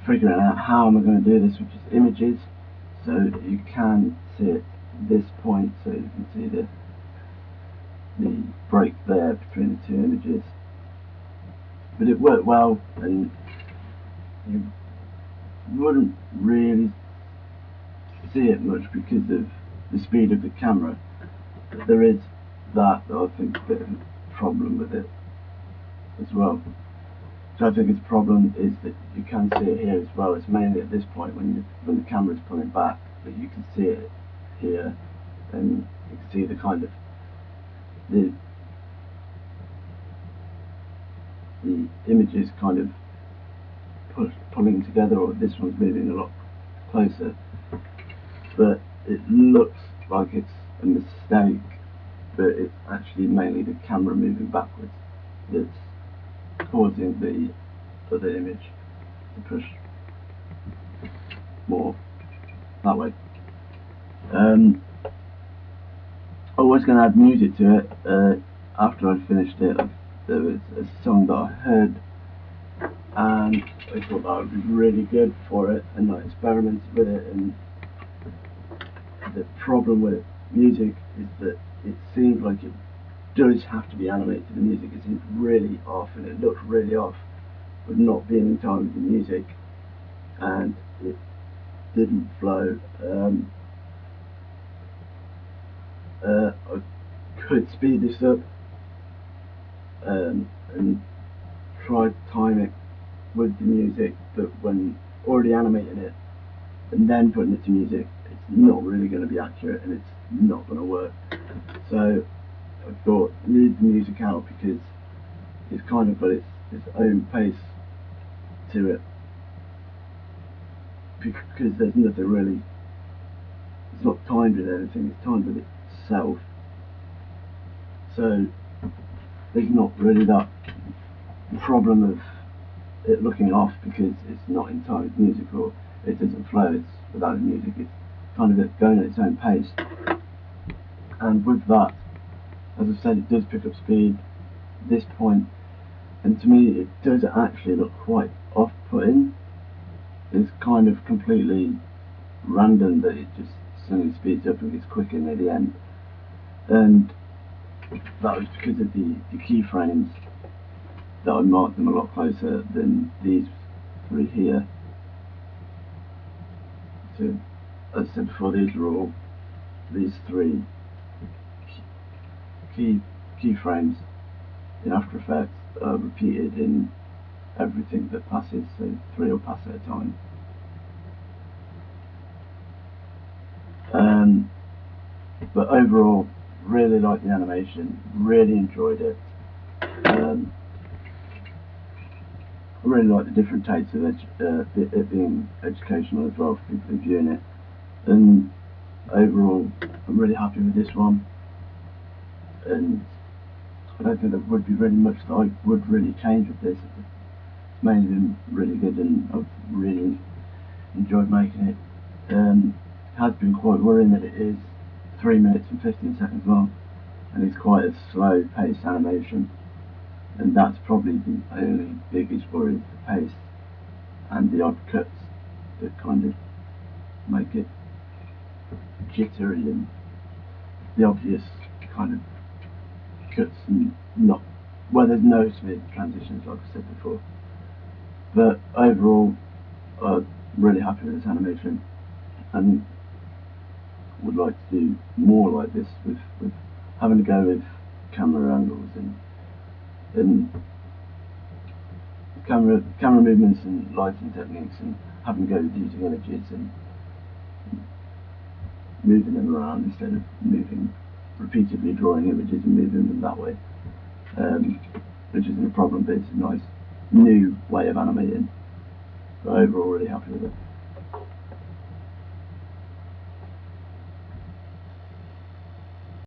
figuring out how am I going to do this, which is images. So you can see it at this point, so you can see the break there between the two images. But it worked well, and you wouldn't really see it much because of the speed of the camera. But there is that I think is a bit of a problem with it as well. So I think its problem is that you can see it here as well. It's mainly at this point when the camera is pulling back, but you can see it here, and you can see the kind of the images kind of pulling together, or this one's moving a lot closer, but it looks like it's a mistake, but it's actually mainly the camera moving backwards that's causing the other image to push more that way. I was going to add music to it after I finished it. There was a song that I heard and I thought that would be really good for it, and I experimented with it. And the problem with music is that it seems like it does have to be animated. The music is really off, and it looks really off with not being in time with the music, and it didn't flow. I could speed this up and try to time it with the music, but when already animating it and then putting it to music, it's not really going to be accurate, and it's not going to work. So I thought, leave the music out because it's kind of got its own pace to it, because there's nothing really, it's not timed with anything, it's timed with itself. So there's not really that problem of it looking off because it's not in time with music, or it doesn't flow. It's without music, it's kind of going at its own pace. And with that, as I said, it does pick up speed at this point, and to me it does actually look quite off-putting. It's kind of completely random that it just suddenly speeds up and gets quicker near the end, and that was because of the keyframes that I marked them a lot closer than these three here. So as I said before, these three keyframes in After Effects are repeated in everything that passes, so 3 will pass at a time. But overall, really liked the animation, really enjoyed it. I really like the different takes of it being educational as well for people viewing it. And overall, I'm really happy with this one. And I don't think there would be really much that I would really change with this. It's mainly been really good, and I've really enjoyed making it. It has been quite worrying that it is 3 minutes and 15 seconds long, and it's quite a slow paced animation, and that's probably the only biggest worry, the pace and the odd cuts that kind of make it jittery, and the obvious kind of cuts and not where there's no smooth transitions, like I said before. But overall, I'm really happy with this animation, and would like to do more like this with having to go with camera angles and camera movements and lighting techniques, and having to go with using images and moving them around instead of repeatedly drawing images and moving them that way, which isn't a problem, but it's a nice new way of animating. But overall, really happy with it.